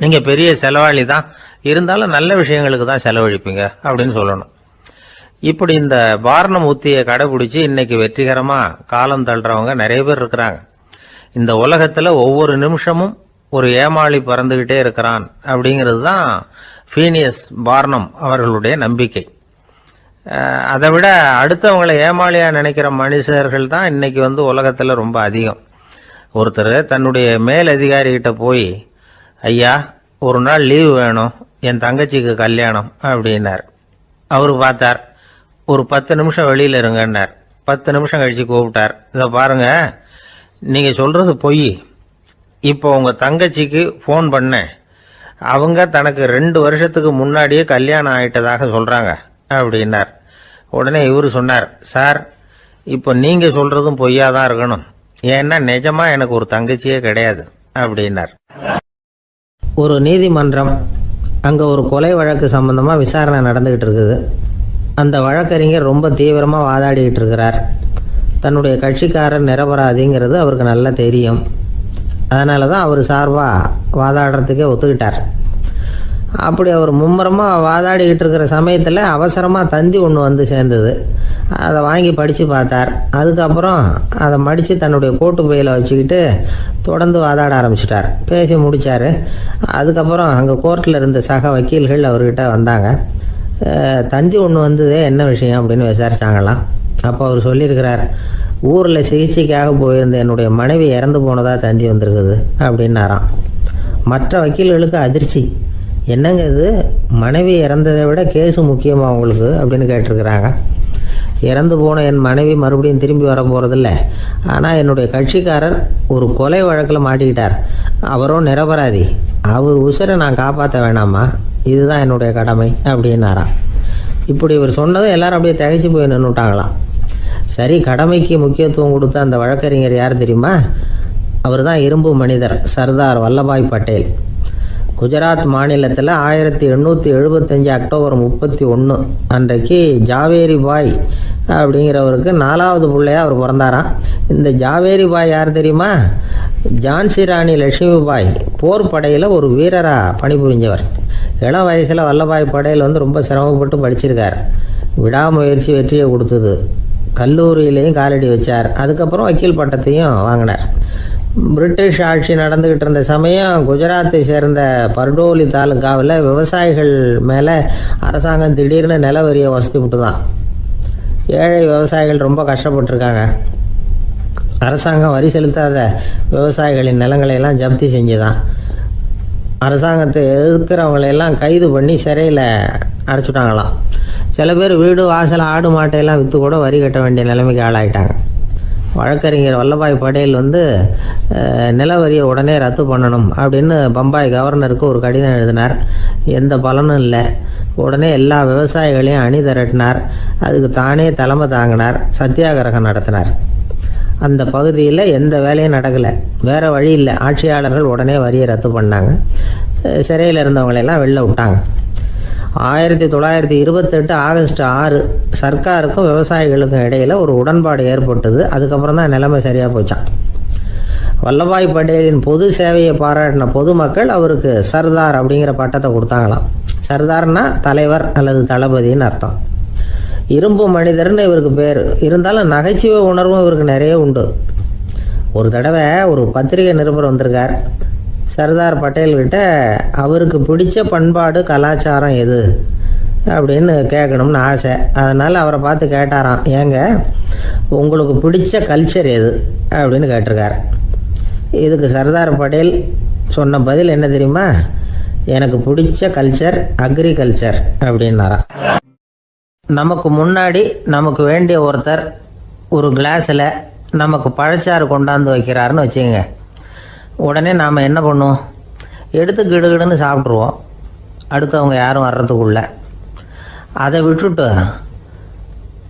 நீங்கள் பெரிய செலவாளி தான், இருந்தாலும் நல்ல விஷயங்களுக்கு தான் செலவழிப்பீங்க அப்படின்னு சொல்லணும். இப்படி இந்த பார்னம் உத்தியை கடைபிடிச்சி இன்னைக்கு வெற்றிகரமாக காலம் தள்ளுறவங்க நிறைய பேர் இருக்கிறாங்க. இந்த உலகத்தில் ஒவ்வொரு நிமிஷமும் ஒரு ஏமாளி பறந்துக்கிட்டே இருக்கிறான் அப்படிங்கிறது தான் ஃபீனியஸ் பார்னம் அவர்களுடைய நம்பிக்கை. அதை விட அடுத்தவங்களை ஏமாளியாக நினைக்கிற மனுஷர்கள் தான் இன்னைக்கு உலகத்தில் ரொம்ப அதிகம். ஒருத்தர் தன்னுடைய மேல் அதிகாரிகிட்ட போய், ஐயா ஒரு நாள் லீவு வேணும், என் தங்கச்சிக்கு கல்யாணம் அப்படின்னார். அவர் பார்த்தார், ஒரு 10 நிமிஷம் வெளியில் இருங்கன்னார். 10 நிமிஷம் கழித்து கூப்பிட்டார், இதை பாருங்க, நீங்கள் சொல்கிறது பொய். இப்போ உங்கள் தங்கச்சிக்கு ஃபோன் பண்ணேன், அவங்க தனக்கு 2 வருஷத்துக்கு முன்னாடியே கல்யாணம் ஆகிட்டதாக சொல்கிறாங்க அப்படின்னார். உடனே இவர் சொன்னார், சார் இப்போ நீங்கள் சொல்கிறதும் பொய்யா தான் இருக்கணும், ஏன்னா நிஜமாக எனக்கு ஒரு தங்கச்சியே கிடையாது அப்படின்னார். ஒரு நீதிமன்றம், அங்கே ஒரு கொலை வழக்கு சம்பந்தமாக விசாரணை நடந்துக்கிட்டு இருக்குது. அந்த வழக்கறிஞர் ரொம்ப தீவிரமாக வாதாடிக்கிட்டு இருக்கிறார். தன்னுடைய கட்சிக்காரர் நிரபராதிங்கிறது அவருக்கு நல்லா தெரியும். அதனால தான் அவர் சார்பாக வாதாடுறதுக்கே ஒத்துக்கிட்டார். அப்படி அவர் மும்முரமாக வாதாடிக்கிட்டு இருக்கிற சமயத்தில் அவசரமாக தந்தி ஒன்று சேர்ந்தது. அதை வாங்கி படித்து பார்த்தார். அதுக்கப்புறம் அதை மடித்து தன்னுடைய கோட்டு பையில் வச்சுக்கிட்டு தொடர்ந்து வாதாட ஆரம்பிச்சிட்டார். பேசி முடித்தார். அதுக்கப்புறம் அங்கே கோர்ட்டில் இருந்த சக வக்கீல்கள் அவர்கிட்ட வந்தாங்க. தந்தி ஒன்று வந்ததே, என்ன விஷயம் அப்படின்னு விசாரிச்சாங்களாம். அப்போ அவர் சொல்லியிருக்கிறார், ஊரில் சிகிச்சைக்காக போயிருந்த என்னுடைய மனைவி இறந்து போனதாக தந்தி வந்திருக்குது அப்படின்னாராம். மற்ற வக்கீல்களுக்கு அதிர்ச்சி. என்னங்க இது, மனைவி இறந்ததை விட கேஸு முக்கியமாக உங்களுக்கு அப்படின்னு கேட்டிருக்கிறாங்க. இறந்து போன என் மனைவி மறுபடியும் திரும்பி வர போகிறதில்ல, ஆனால் என்னுடைய கட்சிக்காரர் ஒரு கொலை வழக்கில் மாட்டிக்கிட்டார், அவரும் நிரபராதி, அவர் உசுரை நான் காப்பாற்ற வேணாமா, இதுதான் என்னுடைய கடமை அப்படின்னாராம். இப்படி இவர் சொன்னதும் எல்லாரும் அப்படியே திகைச்சு போய் நின்றுட்டாங்களாம். சரி, கடமைக்கு முக்கியத்துவம் கொடுத்த அந்த வழக்கறிஞர் யார் தெரியுமா? அவர் தான் இரும்பு மனிதர் சர்தார் வல்லபாய் பட்டேல். குஜராத் மாநிலத்தில் 1875 அக்டோபர் 31 அன்றைக்கு ஜாவேரி பாய் அப்படிங்கிறவருக்கு 4வது பிள்ளையா அவர் பிறந்தாராம். இந்த ஜாவேரி பாய் யார் தெரியுமா? ஜான்சி ராணி லட்சுமி பாய் போர் படையில் ஒரு வீரராக பணிபுரிஞ்சவர். இளம் வயசில் வல்லபாய் பட்டேல் ரொம்ப சிரமப்பட்டு படிச்சிருக்கார். விடாமுயற்சி வெற்றியை கொடுத்தது. கல்லூரியிலையும் காலடி வச்சார். அதுக்கப்புறம் வக்கீல் பட்டத்தையும் வாங்கினார். பிரிட்டிஷ் ஆட்சி நடந்துக்கிட்டு இருந்த சமயம் குஜராத்தை சேர்ந்த பர்டோலி தாலுக்காவில் விவசாயிகள் மேலே அரசாங்கம் திடீர்னு நில வரியை வசதி விட்டு தான். ஏழை விவசாயிகள் ரொம்ப கஷ்டப்பட்டுருக்காங்க. அரசாங்கம் வரி செலுத்தாத விவசாயிகளின் நிலங்களையெல்லாம் ஜப்தி செஞ்சுதான். அரசாங்கத்தை எதிர்க்கிறவங்களையெல்லாம் கைது பண்ணி சிறையில் அடைச்சிட்டாங்களாம். சில பேர் வீடு வாசல் ஆடு மாட்டையெல்லாம் விற்று கூட வரி கட்ட வேண்டிய நிலைமைக்கு ஆளாயிட்டாங்க. வழக்கறிஞர் வல்லபாய் படேல் நில வரியை உடனே ரத்து பண்ணணும் அப்படின்னு பம்பாய் கவர்னருக்கு ஒரு கடிதம் எழுதினார். எந்த பலனும் இல்லை. உடனே எல்லா விவசாயிகளையும் அணி திரட்டினார். அதுக்கு தானே தலைமை தாங்கினார். சத்தியாகிரகம் நடத்தினார். அந்த பகுதியில் எந்த வேலையும் நடக்கலை. வேறு வழி இல்லை. ஆட்சியாளர்கள் உடனே வரியை ரத்து பண்ணாங்க. சிறையில் இருந்தவங்களெல்லாம் வெளில விட்டாங்க. 1928 ஆகஸ்ட் 6 சர்க்காருக்கும் விவசாயிகளுக்கும் இடையில் ஒரு உடன்பாடு ஏற்பட்டது. அதுக்கப்புறம் தான் நிலைமை சரியாக போச்சான். வல்லபாய் பட்டேலின் பொது சேவையை பாராட்டின பொதுமக்கள் அவருக்கு சர்தார் அப்படிங்கிற பட்டத்தை கொடுத்தாங்களாம். சர்தார்னா தலைவர் அல்லது தளபதின்னு அர்த்தம். இரும்பு மனிதர்னு இவருக்கு பேர். இருந்தாலும் நகைச்சுவை உணர்வும் இவருக்கு நிறைய உண்டு. ஒரு தடவை ஒரு பத்திரிகை நிருபர் வந்திருக்கார். சர்தார் பட்டேல்கிட்ட அவருக்கு பிடிச்ச பண்பாடு கலாச்சாரம் எது அப்படின்னு கேட்கணும்னு ஆசை. அதனால் அவரை பார்த்து கேட்டாராம், ஏங்க உங்களுக்கு பிடிச்ச கல்ச்சர் எது அப்படின்னு கேட்டிருக்கார். இதுக்கு சர்தார் பட்டேல் சொன்ன பதில் என்ன தெரியுமா? எனக்கு பிடிச்ச கல்ச்சர் அக்ரிகல்ச்சர் அப்படின்னாராம். நமக்கு முன்னாடி நமக்கு வேண்டிய ஒருத்தர் ஒரு கிளாஸில் நமக்கு பழச்சாறு கொண்டாந்து வைக்கிறாருன்னு வச்சுக்கோங்க. உடனே நாம் என்ன பண்ணுவோம்? எடுத்து கிடுகிடுன்னு சாப்பிட்ருவோம், அடுத்தவங்க யாரும் வர்றதுக்குள்ள. அதை விட்டுட்டு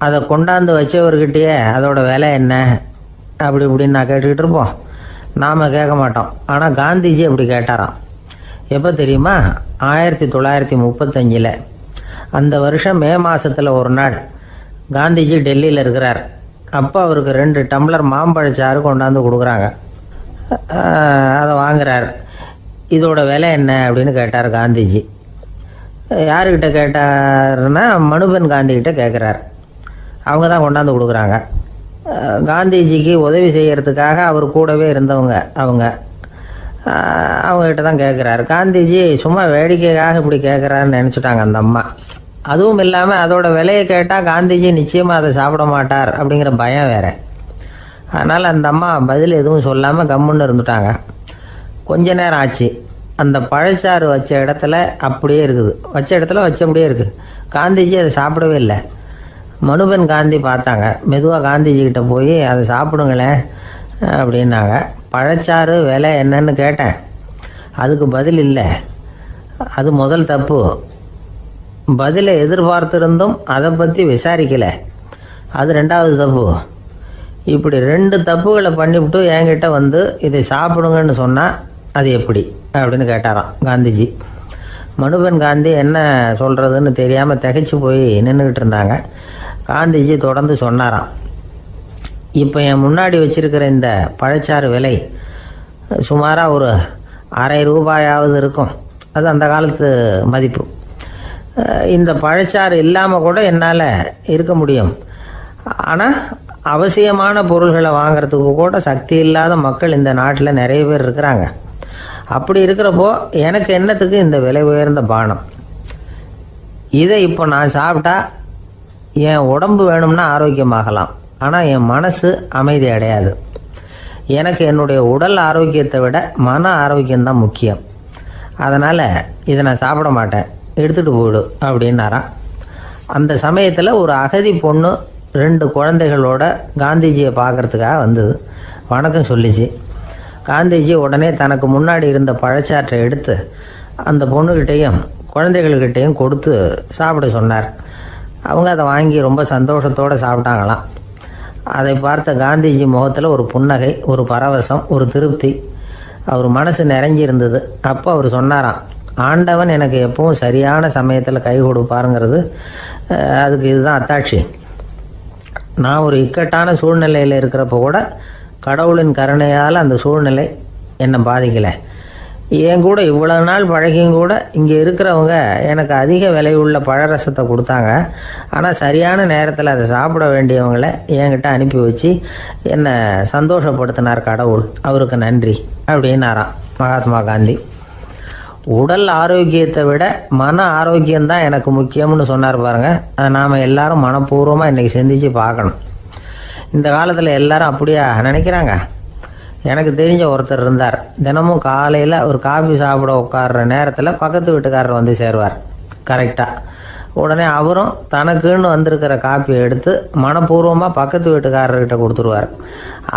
அதை கொண்டாந்து வச்சவர்கிட்டயே அதோட விலை என்ன அப்படி இப்படின்னு நான் கேட்டுக்கிட்டு இருப்போம். நாம் கேட்க மாட்டோம். ஆனால் காந்திஜி அப்படி கேட்டாராம். எப்போ தெரியுமா? 1935. அந்த வருஷம் மே மாதத்தில் ஒரு நாள் காந்திஜி டெல்லியில் இருக்கிறார். அப்போ அவருக்கு 2 டம்ளர் மாம்பழச்சாறு கொண்டாந்து கொடுக்குறாங்க. அதை வாங்குறார். இதோட விலை என்ன அப்படின்னு கேட்டார் காந்திஜி. யாருக்கிட்ட கேட்டாருன்னா மனுபென் காந்திகிட்ட கேட்குறார். அவங்க தான் கொண்டாந்து கொடுக்குறாங்க. காந்திஜிக்கு உதவி செய்கிறதுக்காக அவர் கூடவே இருந்தவங்க அவங்ககிட்ட தான் கேட்குறாரு. காந்திஜி சும்மா வேடிக்கைக்காக இப்படி கேட்குறாருன்னு நினச்சிட்டாங்க அந்த அம்மா. அதுவும் இல்லாமல் அதோட விலையை கேட்டால் காந்திஜி நிச்சயமாக அதை சாப்பிட மாட்டார் அப்படிங்கிற பயம் வேறு. அதனால் அந்த அம்மா பதில் எதுவும் சொல்லாமல் கம்முன்னு இருந்துட்டாங்க. கொஞ்ச நேரம் ஆச்சு. அந்த பழச்சாறு வச்ச இடத்துல அப்படியே இருக்குது. வச்ச இடத்துல வச்சபடியே இருக்குது. காந்திஜி அதை சாப்பிடவே இல்லை. மனுபென் காந்தி பார்த்தாங்க. மெதுவாக காந்திஜிக்கிட்ட போய் அதை சாப்பிடுங்களேன் அப்படின்னாங்க. பழச்சாறு விலை என்னன்னு கேட்டேன். அதுக்கு பதில் இல்லை. அது முதல் தப்பு. பதிலை எதிர்பார்த்திருந்தும் அதை பற்றி விசாரிக்கலை. அது 2வது தப்பு. இப்படி 2 தப்புகளை பண்ணிவிட்டு என்கிட்ட இதை சாப்பிடுங்கன்னு சொன்னால் அது எப்படி அப்படின்னு கேட்டாராம் காந்திஜி. மனுபென் காந்தி என்ன சொல்கிறதுன்னு தெரியாமல் திகைச்சு போய் நின்றுக்கிட்டு இருந்தாங்க. காந்திஜி தொடர்ந்து சொன்னாராம், இப்போ என் முன்னாடி வச்சிருக்கிற இந்த பழச்சாறு விலை சுமாராக ஒரு ₹1/2 இருக்கும். அது அந்த காலத்து மதிப்பு. இந்த பழச்சாறு இல்லாமல் கூட என்னால் இருக்க முடியும். ஆனால் அவசியமான பொருள்களை வாங்கிறதுக்கு கூட சக்தி இல்லாத மக்கள் இந்த நாட்டில் நிறைய பேர் இருக்கிறாங்க. அப்படி இருக்கிறப்போ எனக்கு என்னத்துக்கு இந்த விலை உயர்ந்த பானம்? இதை இப்போ நான் சாப்பிட்டா என் உடம்பு வேணும்னா ஆரோக்கியமாகலாம், ஆனால் என் மனசு அமைதி அடையாது. எனக்கு என்னுடைய உடல் ஆரோக்கியத்தை விட மன ஆரோக்கியம்தான் முக்கியம். அதனால் இதை நான் சாப்பிட மாட்டேன், எடுத்துகிட்டு போயிடு அப்படின்னாராம். அந்த சமயத்தில் ஒரு அகதி பொண்ணு 2 குழந்தைகளோட காந்திஜியை பார்க்குறதுக்காக வந்தது. வணக்கம் சொல்லிச்சு. காந்திஜி உடனே தனக்கு முன்னாடி இருந்த பழச்சாற்றை எடுத்து அந்த பொண்ணுக்கிட்டையும் குழந்தைகள்கிட்டையும் கொடுத்து சாப்பிட சொன்னார். அவங்க அதை வாங்கி ரொம்ப சந்தோஷத்தோடு சாப்பிட்டாங்களாம். அதை பார்த்த காந்திஜி முகத்தில் ஒரு புன்னகை, ஒரு பரவசம், ஒரு திருப்தி. அவர் மனசு நிறைஞ்சி இருந்தது. அப்போ அவர் சொன்னாராம், ஆண்டவன் எனக்கு எப்பவும் சரியான சமயத்தில் கை கொடுப்பாருங்கிறது அதுக்கு இதுதான் அத்தாட்சி. நான் ஒரு இக்கட்டான சூழ்நிலையில் இருக்கிறப்ப கூட கடவுளின் கருணையால் அந்த சூழ்நிலை என்னை பாதிக்கலை. என் கூட இவ்வளவு நாள் பழகியும் கூட இங்கே இருக்கிறவங்க எனக்கு அதிக விலை உள்ள பழரசத்தை கொடுத்தாங்க. ஆனால் சரியான நேரத்தில் அதை சாப்பிட வேண்டியவங்களை என்கிட்ட அனுப்பி வச்சு என்னை சந்தோஷப்படுத்தினார் கடவுள், அவருக்கு நன்றி அப்படின்னாராம் மகாத்மா காந்தி. உடல் ஆரோக்கியத்தை விட மன ஆரோக்கியம்தான் எனக்கு முக்கியம்னு சொன்னார் பாருங்க. அதை நாம் எல்லாரும் மனப்பூர்வமாக இன்றைக்கி சிந்திச்சு பார்க்கணும். இந்த காலத்தில் எல்லாரும் அப்படியா நினைக்கிறாங்க? எனக்கு தெரிஞ்ச ஒருத்தர் இருந்தார். தினமும் காலையில் ஒரு காஃபி சாப்பிட உட்கார்ற நேரத்தில் பக்கத்து வீட்டுக்காரர் வந்து சேருவார் கரெக்டாக. உடனே அவரும் தனக்குன்னு வந்திருக்கிற காப்பியை எடுத்து மனப்பூர்வமாக பக்கத்து வீட்டுக்காரர்கிட்ட கொடுத்துருவார்.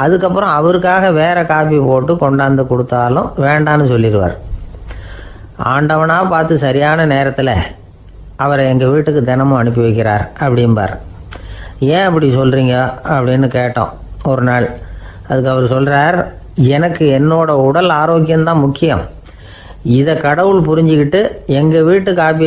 அதுக்கப்புறம் அவருக்காக வேறு காப்பி போட்டு கொண்டாந்து கொடுத்தாலும் வேண்டான்னு சொல்லிடுவார். ஆண்டவனாக பார்த்து சரியான நேரத்தில் அவரை எங்கள் வீட்டுக்கு தினமும் அனுப்பி வைக்கிறார் அப்படிம்பார். ஏன் அப்படி சொல்கிறீங்க அப்படின்னு கேட்டோம் ஒரு நாள். அதுக்கு அவர் சொல்கிறார், எனக்கு என்னோட உடல் ஆரோக்கியம்தான் முக்கியம். இதை கடவுள் புரிஞ்சுக்கிட்டு எங்கள் வீட்டு காப்பி